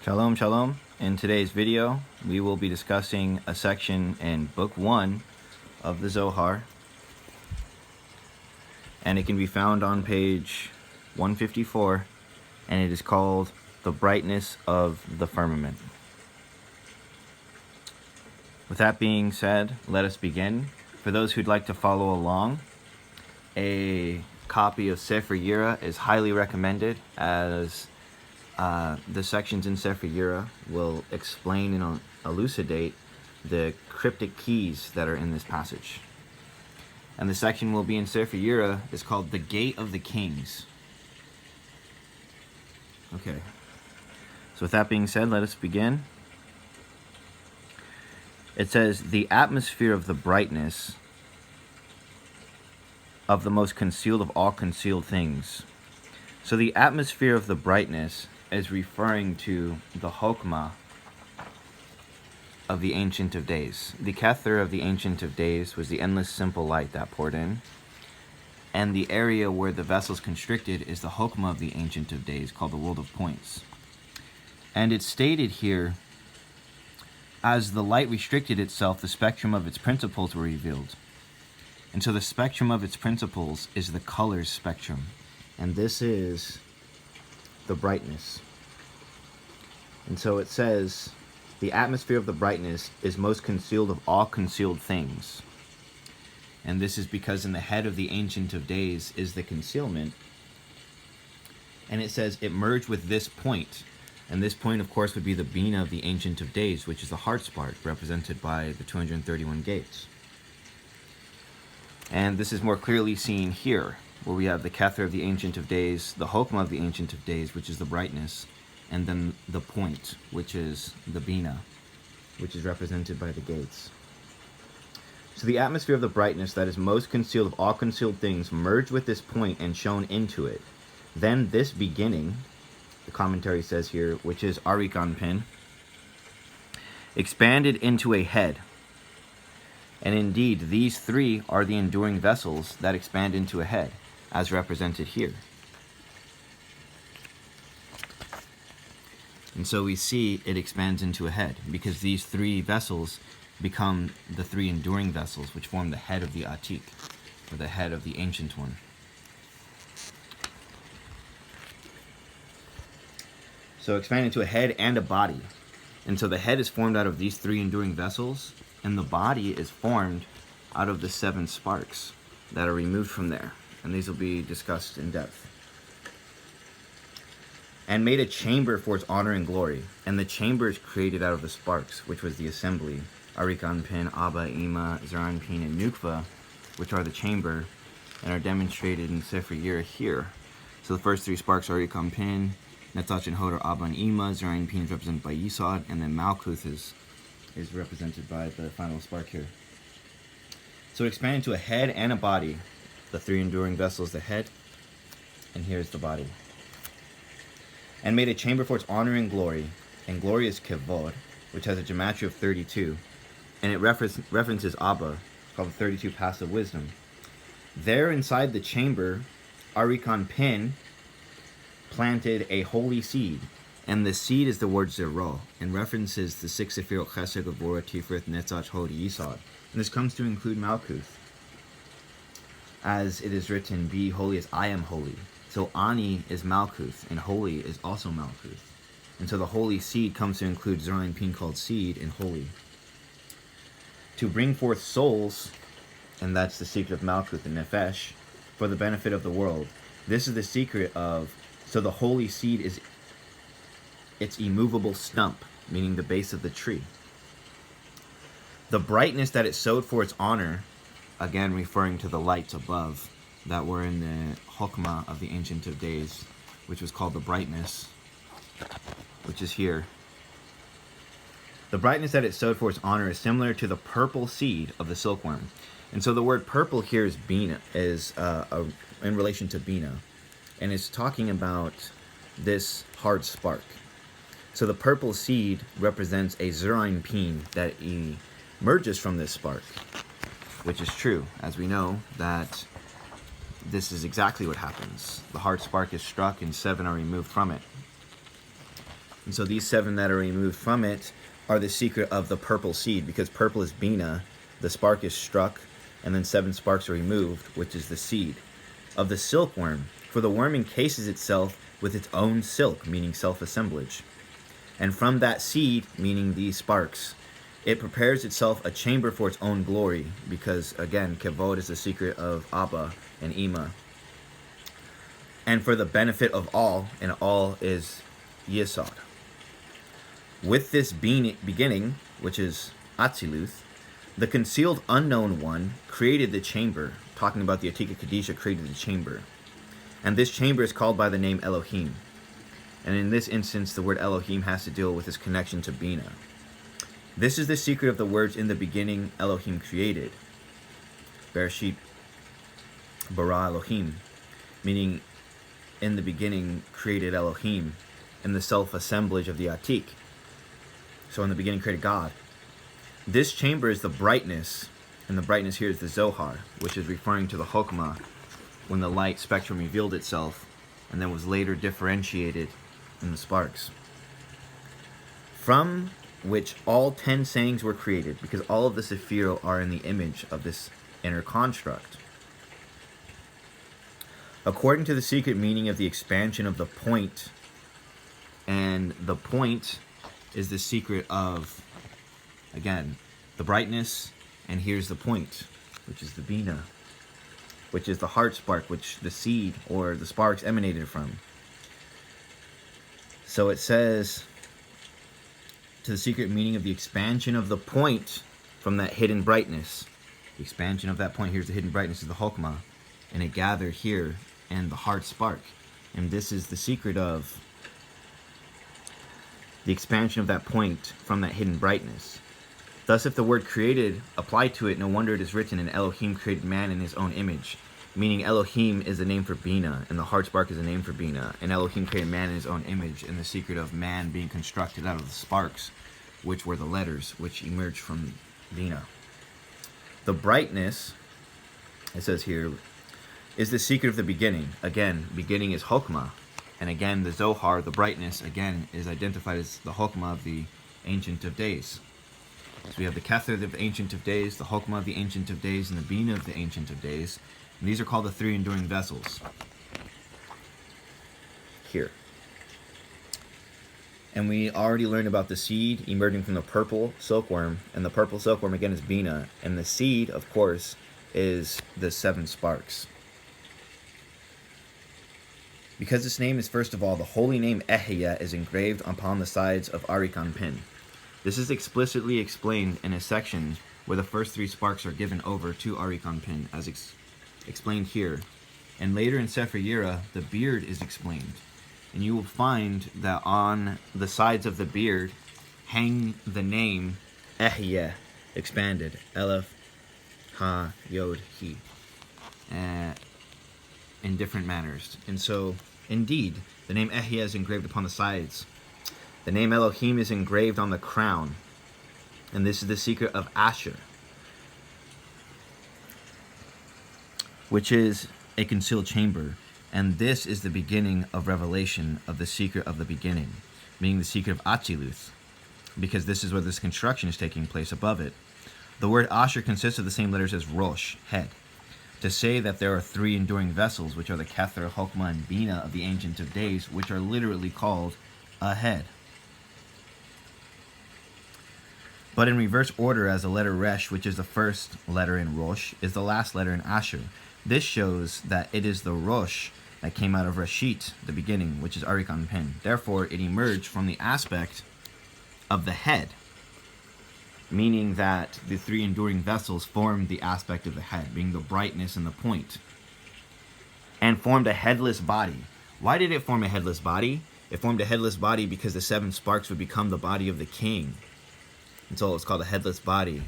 Shalom, shalom. In today's video, we will be discussing a section in Book 1 of the Zohar, and it can be found on page 154, and it is called The Brightness of the Firmament. With that being said, let us begin. For those who'd like to follow along, a copy of Sefer Yira is highly recommended, as the sections in Sefer Yira will explain and elucidate the cryptic keys that are in this passage. And the section will be in Sefer Yira is called The Gate of the Kings. Okay. So with that being said, let us begin. It says, the atmosphere of the brightness of the most concealed of all concealed things. So the atmosphere of the brightness is referring to the Chokmah of the Ancient of Days. The Kether of the Ancient of Days was the endless simple light that poured in. And the area where the vessel's constricted is the Chokmah of the Ancient of Days, called the World of Points. And it's stated here, as the light restricted itself, the spectrum of its principles were revealed. And so the spectrum of its principles is the colors spectrum. And this is the brightness. And so it says, the atmosphere of the brightness is most concealed of all concealed things. And this is because in the head of the Ancient of Days is the concealment. And it says it merged with this point. And this point, of course, would be the Bina of the Ancient of Days, which is the heart spark, represented by the 231 gates. And this is more clearly seen here, where we have the Kether of the Ancient of Days, the Chokmah of the Ancient of Days, which is the brightness, and then the point, which is the Bina, which is represented by the gates. So the atmosphere of the brightness that is most concealed of all concealed things merged with this point and shone into it. Then this beginning, the commentary says here, which is Arik Anpin, expanded into a head. And indeed, these three are the enduring vessels that expand into a head, as represented here. And so we see it expands into a head, because these three vessels become the three enduring vessels, which form the head of the Atik, or the head of the Ancient One. So expand into a head and a body. And so the head is formed out of these three enduring vessels, and the body is formed out of the 7 sparks that are removed from there. And these will be discussed in depth. And made a chamber for its honor and glory. And the chamber is created out of the sparks, which was the assembly. Arik Anpin, Abba, Ima, Zeranpin, and Nukva, which are the chamber, and are demonstrated in Sefer Yira here. So the first 3 sparks are Arik Anpin, Netzach and Hodor, Abba, and Ima. Zeranpin is represented by Yisod, and then Malkuth is represented by the final spark here. So it expanded into a head and a body. The 3 enduring vessels, the head, and here's the body. And made a chamber for its honor and glory is Kevod, which has a gematria of 32, and it references Abba, called the 32 paths of wisdom. There inside the chamber, Arik Anpin planted a holy seed, and the seed is the word Zero, and references the 6 Sephirot Chesed, Gevurah, Tiferet, Netzach, Hod, Yisod. And this comes to include Malkuth, as it is written, be holy as I am holy. So Ani is Malkuth, and holy is also Malkuth. And so the holy seed comes to include Zeranpin, called seed, and holy. To bring forth souls, and that's the secret of Malkuth and Nefesh, for the benefit of the world. This is the secret of, so the holy seed is its immovable stump, meaning the base of the tree. The brightness that it sowed for its honor, again referring to the lights above that were in the Chokmah of the Ancient of Days, which was called the brightness, which is here. The brightness that it sowed for its honor is similar to the purple seed of the silkworm. And so the word purple here is Bina, is in relation to Bina, and it's talking about this hard spark. So the purple seed represents a Zeranpin that emerges from this spark, which is true, as we know that this is exactly what happens. The hard spark is struck and 7 are removed from it. And so these 7 that are removed from it are the secret of the purple seed, because purple is Bina, the spark is struck, and then 7 sparks are removed, which is the seed of the silkworm. For the worm encases itself with its own silk, meaning self-assemblage. And from that seed, meaning these sparks, it prepares itself a chamber for its own glory, because, again, Kevod is the secret of Abba and Ima. And for the benefit of all, and all is Yesod. With this beginning, which is Atziluth, the concealed unknown one created the chamber, talking about the Atika Kadisha created the chamber. And this chamber is called by the name Elohim. And in this instance, the word Elohim has to deal with his connection to Bina. This is the secret of the words in the beginning Elohim created. Bereshit bara Elohim, meaning in the beginning created Elohim, in the self-assemblage of the Atik. So in the beginning created God. This chamber is the brightness, and the brightness here is the Zohar, which is referring to the Chokmah, when the light spectrum revealed itself, and then was later differentiated in the sparks. From which all 10 sayings were created, because all of the Sephirot are in the image of this inner construct. According to the secret meaning of the expansion of the point, and the point is the secret of, again, the brightness, and here's the point, which is the Bina, which is the heart spark, which the seed or the sparks emanated from. So it says, to the secret meaning of the expansion of the point from that hidden brightness. The expansion of that point, here's the hidden brightness, is the Chokmah, and it gathered here in the heart spark. And this is the secret of the expansion of that point from that hidden brightness. Thus, if the word created applied to it, no wonder it is written, and Elohim created man in his own image. Meaning Elohim is the name for Bina, and the heart spark is the name for Bina. And Elohim created man in his own image, and the secret of man being constructed out of the sparks, which were the letters which emerged from Bina. The brightness, it says here, is the secret of the beginning. Again, beginning is Chokmah. And again, the Zohar, the brightness, again, is identified as the Chokmah of the Ancient of Days. So we have the Kether of the Ancient of Days, the Chokmah of the Ancient of Days, and the Bina of the Ancient of Days. And these are called the 3 enduring vessels. Here. And we already learned about the seed emerging from the purple silkworm. And the purple silkworm, again, is Bina. And the seed, of course, is the 7 sparks. Because this name is, first of all, the holy name Ehyeh is engraved upon the sides of Arikan Pin. This is explicitly explained in a section where the first 3 sparks are given over to Arikan Pin, as explained here. And later in Sefer Yira, the beard is explained. And you will find that on the sides of the beard hang the name Ehyeh, expanded, Aleph, Ha, Yod, He, in different manners. And so, indeed, the name Ehyeh is engraved upon the sides. The name Elohim is engraved on the crown. And this is the secret of Asher, which is a concealed chamber. And this is the beginning of revelation of the secret of the beginning, meaning the secret of Atziluth, because this is where this construction is taking place above it. The word Asher consists of the same letters as Rosh, head. To say that there are 3 enduring vessels, which are the Kether, Chokmah, and Bina of the Ancient of Days, which are literally called a head. But in reverse order, as the letter Resh, which is the first letter in Rosh, is the last letter in Asher. This shows that it is the Rosh that came out of Reshit, the beginning, which is Arikan Pin. Therefore, it emerged from the aspect of the head, meaning that the 3 enduring vessels formed the aspect of the head, being the brightness and the point, and formed a headless body. Why did it form a headless body? It formed a headless body because the 7 sparks would become the body of the king. And so it's called a headless body.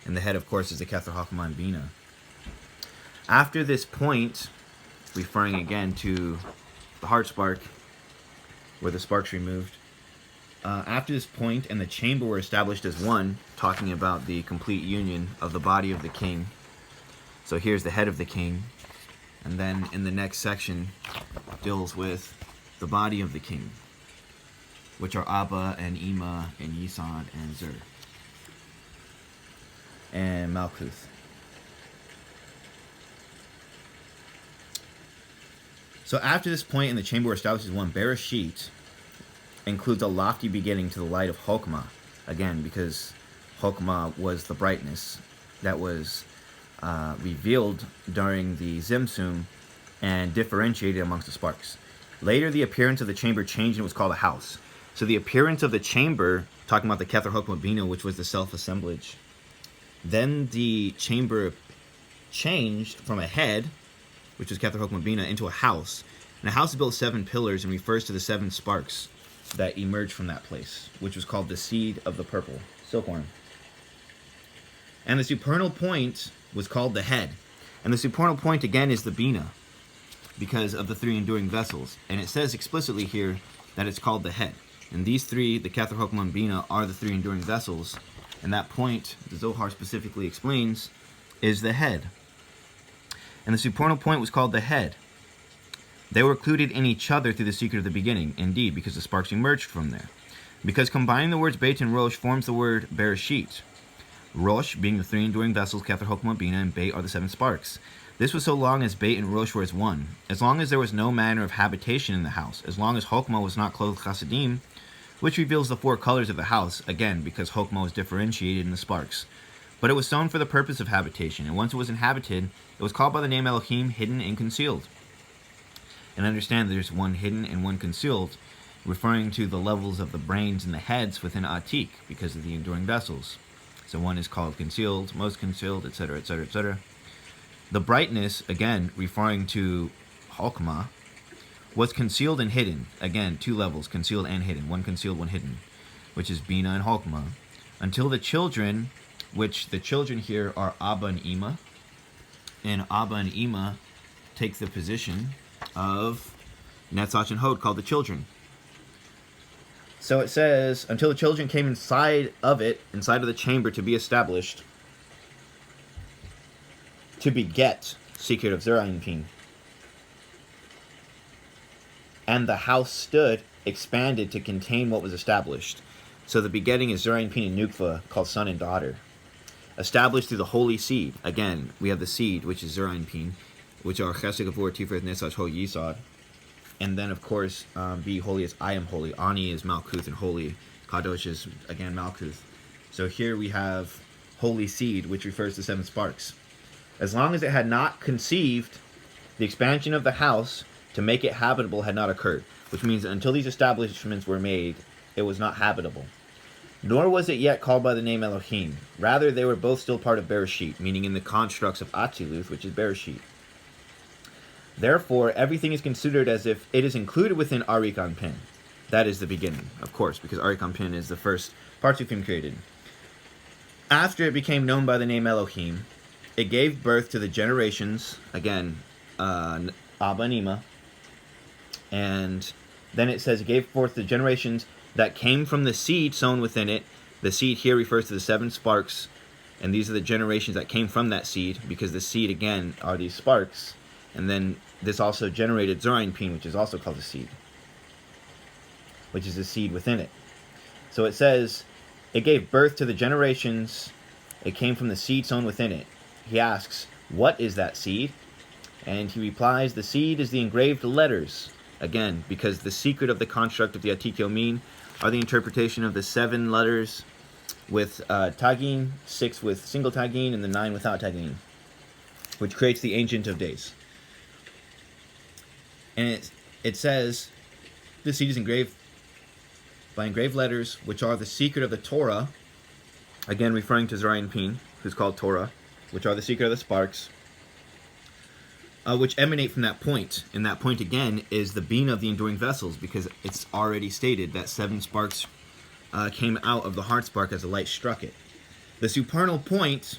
And the head, of course, is the Kether, Chokmah, and Bina. After this point, referring again to the heart spark, where the spark's removed, after this point and the chamber were established as one, talking about the complete union of the body of the king. So here's the head of the king. And then in the next section deals with the body of the king. which are Abba and Ima and Yisod and Zer and Malkuth. So after this point in the chamber establishes one, Bereshit includes a lofty beginning to the light of Chokmah. Again, because Chokmah was the brightness that was revealed during the Zimsum and differentiated amongst the sparks. Later, the appearance of the chamber changed and was called a house. So the appearance of the chamber, talking about the Kether Chokmah Bina, which was the self-assemblage, then the chamber changed from a head, which is Kether Chokmah Bina, into a house. And a house is built of 7 pillars and refers to the 7 sparks that emerged from that place, which was called the seed of the purple silkworm. And the supernal point was called the head. And the supernal point, again, is the Bina, because of the 3 enduring vessels. And it says explicitly here that it's called the head. And these 3, the Kether Chokmah and Bina, are the 3 enduring vessels. And that point, the Zohar specifically explains, is the head. And the supernal point was called the head. They were included in each other through the secret of the beginning, indeed, because the sparks emerged from there. Because combining the words Beit and Rosh forms the word Bereshit. Rosh being the 3 enduring vessels, Kether Chokmah Bina, and Beit are the 7 sparks. This was so long as Beit and Rosh were as one, as long as there was no manner of habitation in the house, as long as Chokmah was not clothed Chassidim, which reveals the 4 colors of the house, again, because Chokmah was differentiated in the sparks. But it was sown for the purpose of habitation, and once it was inhabited, it was called by the name Elohim, hidden and concealed. And understand there's one hidden and one concealed, referring to the levels of the brains and the heads within Atik, because of the enduring vessels. So one is called concealed, most concealed, etc., etc., etc. The brightness, again, referring to Chokmah, was concealed and hidden. Again, 2 levels, concealed and hidden. One concealed, one hidden, which is Bina and Chokmah. Until the children, which the children here are Abba and Ima, and Abba and Ima take the position of Netzach and Hod, called the children. So it says, until the children came inside of it, inside of the chamber, to be established, to beget, secret of Zerayinpin. And the house stood, expanded to contain what was established. So the begetting is Zerayinpin and Nukva, called son and daughter. Established through the holy seed. Again, we have the seed, which is Zerayinpin, which are Chesed, Gavur, Tiferet, Netzach, Hod, Yisod. And then, of course, be holy as I am holy. Ani is Malkuth, and holy. Kadosh is, again, Malkuth. So here we have holy seed, which refers to 7 sparks. As long as it had not conceived, the expansion of the house to make it habitable had not occurred, which means that until these establishments were made, it was not habitable. Nor was it yet called by the name Elohim. Rather, they were both still part of Bereshit, meaning in the constructs of Atziluth, which is Bereshit. Therefore, everything is considered as if it is included within Arik Anpin. That is the beginning, of course, because Arik Anpin is the first Partsufim created. After it became known by the name Elohim, it gave birth to the generations, again, Abba and Ima, and then it says it gave forth the generations that came from the seed sown within it. The seed here refers to the 7 sparks, and these are the generations that came from that seed, because the seed, again, are these sparks. And then this also generated Zerayinpin, which is also called the seed, which is the seed within it. So it says, it gave birth to the generations, it came from the seed sown within it. He asks, what is that seed? And he replies, the seed is the engraved letters. Again, because the secret of the construct of the Atik Yomin are the interpretation of the 7 letters with tagin, 6 with single tagin, and the 9 without tagin, which creates the Ancient of Days. And it says, this seed is engraved by engraved letters, which are the secret of the Torah, again referring to Zerayinpin, who's called Torah, which are the secret of the sparks, which emanate from that point. And that point, again, is the Bina of the enduring vessels, because it's already stated that 7 sparks came out of the heart spark as the light struck it. The supernal point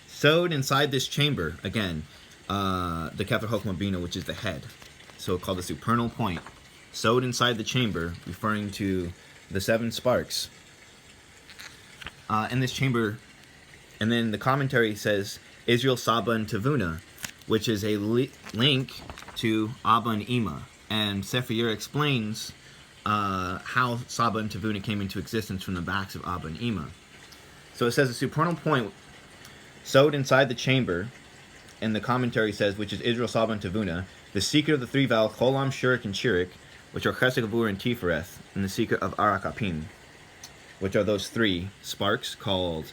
sewed inside this chamber, again, the Kether Chokmah Bina, which is the head, so called the supernal point, sewed inside the chamber, referring to the 7 sparks in this chamber. And then the commentary says Israel, Saba, and Tavuna, which is a link to Abba and Ima. And Sefer Yer explains how Saba and Tavuna came into existence from the backs of Abba and Ima. So it says the supernal point sewed inside the chamber, and the commentary says, which is Israel, Saba, and Tavuna, the secret of the three vowels Cholam, Shurik, and Shirik, which are Chesed, Gevurah, and Tifereth, and the secret of Arak Apim, which are those three sparks called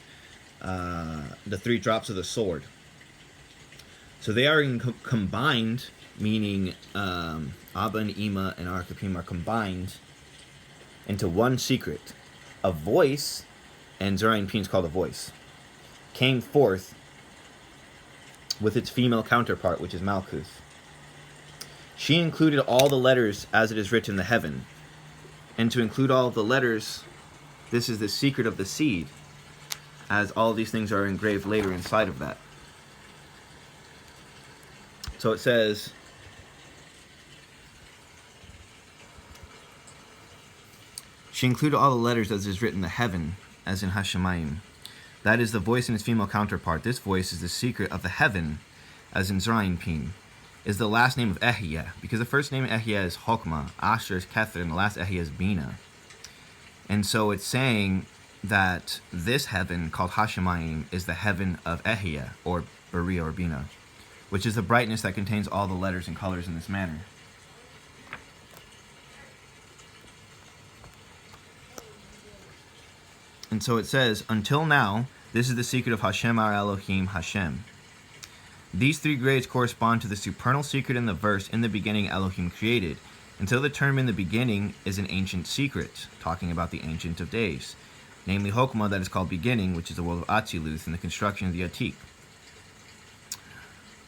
the three drops of the sword. So they are combined, meaning Abba and Ima and Arak Apim are combined into one secret. A voice, and Zohar and Pin is called a voice, came forth with its female counterpart, which is Malkuth. She included all the letters as it is written in the heaven. And to include all of the letters, this is the secret of the seed, as all of these things are engraved later inside of that. So it says, she included all the letters as is written in the heaven, as in Hashemayim. That is the voice and its female counterpart. This voice is the secret of the heaven, as in Zohar and Pin, is the last name of Ehiyah, because the first name of Ehiyah is Chokmah, Asher is Kether, and the last Ehiyah is Bina. And so it's saying that this heaven, called Hashemayim, is the heaven of Ehiyah, or Beriah, or Bina, which is the brightness that contains all the letters and colors in this manner. And so it says, until now, this is the secret of Hashem our Elohim, Hashem. These three grades correspond to the supernal secret in the verse, in the beginning Elohim created, until the term in the beginning is an ancient secret, talking about the Ancient of Days, namely Hokmah, that is called beginning, which is the world of Atziluth and the construction of the Atik.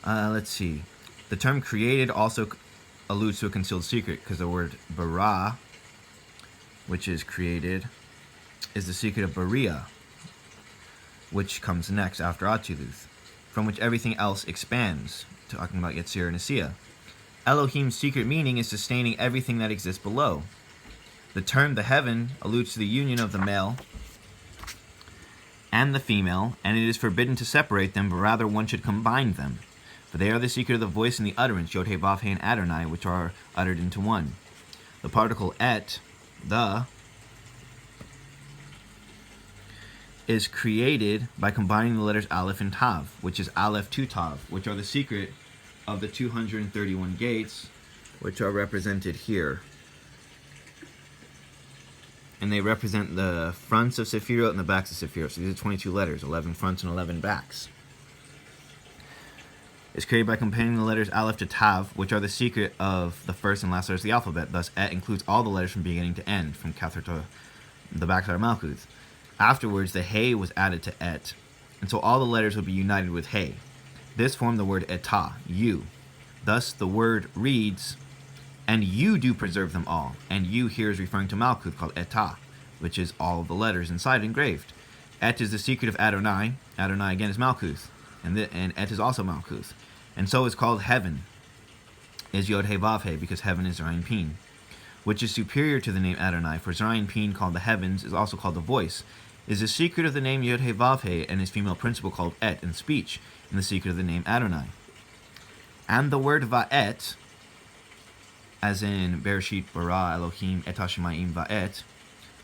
Let's see. The term created also alludes to a concealed secret, because the word bara, which is created, is the secret of Beriah, which comes next after Atziluth, from which everything else expands, talking about Yetzirah and Asiya. Elohim's secret meaning is sustaining everything that exists below. The term the heaven alludes to the union of the male and the female, and it is forbidden to separate them, but rather one should combine them. For they are the secret of the voice and the utterance, Yod He Vav He and Adonai, which are uttered into one. The particle et, the, is created by combining the letters Aleph and Tav, which is Aleph to Tav, which are the secret of the 231 gates, which are represented here. And they represent the fronts of Sephirot and the backs of Sephirot. So these are 22 letters, 11 fronts and 11 backs. It's created by combining the letters Aleph to Tav, which are the secret of the first and last letters of the alphabet. Thus, Et includes all the letters from beginning to end, from Kether to the backs are Malkuth. Afterwards, the He was added to Et, and so all the letters would be united with He. This formed the word Etah, you. Thus, the word reads, and you do preserve them all. And you here is referring to Malkuth, called Etah, which is all of the letters inside engraved. Et is the secret of Adonai. Adonai again is Malkuth, and Et is also Malkuth. And so it's called heaven, is Yod He Vav He, because heaven is Zohar and Pin, which is superior to the name Adonai, for Zohar and Pin, called the heavens, is also called the voice, is the secret of the name Yod He Vav He, and his female principle called Et in speech, and the secret of the name Adonai. And the word Va'et, as in Bereshit bara Elohim et Hashemayim Va'et,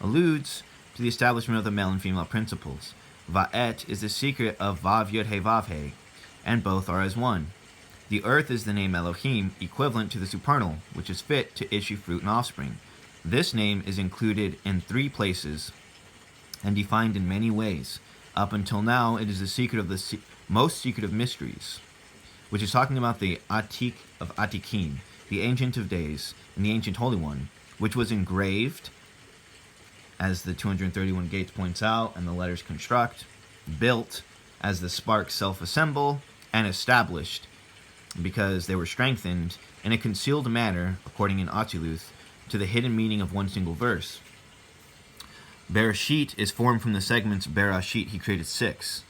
alludes to the establishment of the male and female principles. Va'et is the secret of Vav Yod He Vav He, and both are as one. The earth is the name Elohim, equivalent to the supernal, which is fit to issue fruit and offspring. This name is included in 3 places and defined in many ways. Up until now, it is the secret of the most secret of mysteries, which is talking about the Atik of Atikim, the Ancient of Days, and the Ancient Holy One, which was engraved, as the 231 gates points out, and the letters construct, built, as the sparks self-assemble, and established, because they were strengthened in a concealed manner, according in Atziluth, to the hidden meaning of one single verse. Bereshit is formed from the segments Berashit, he created 6,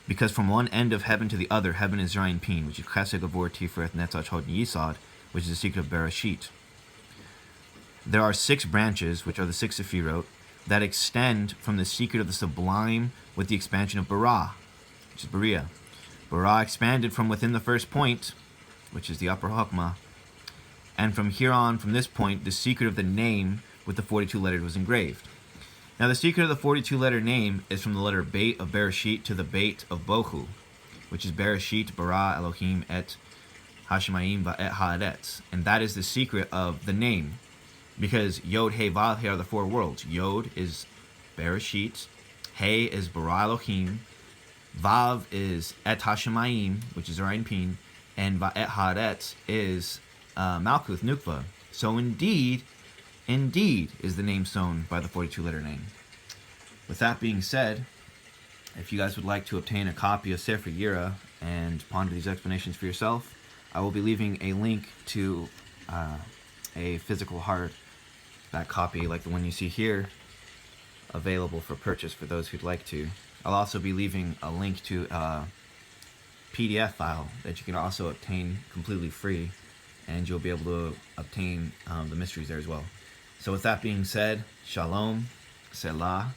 because from one end of heaven to the other, heaven is Zohar and Pin, which is Chesed, Gevurah, Tifereth, Netzach, Hod, and Yisod, which is the secret of Bereshit. There are 6 branches, which are the 6 Sephirot, that extend from the secret of the sublime with the expansion of Bara, which is Beriah. Bara expanded from within the first point, which is the upper Hokmah, and from here on, from this point, the secret of the name with the 42 letters was engraved. Now the secret of the 42 letter name is from the letter Beit of Bereshit to the Beit of Bohu, which is Bereshit bara Elohim et Hashemayim va'et haaretz, and that is the secret of the name, because Yod, He, Vav, He are the four worlds. Yod is Bereshit, He is bara Elohim, Vav is et Hashemayim, which is Zayin Pin, and va'et haaretz is Malkuth Nukva. So indeed is the name sown by the 42 letter name. With that being said, if you guys would like to obtain a copy of Sefer Yira and ponder these explanations for yourself, I will be leaving a link to a physical hardback copy like the one you see here, available for purchase for those who'd like to. I'll also be leaving a link to a PDF file that you can also obtain completely free, and you'll be able to obtain the mysteries there as well. So with that being said, Shalom, Selah,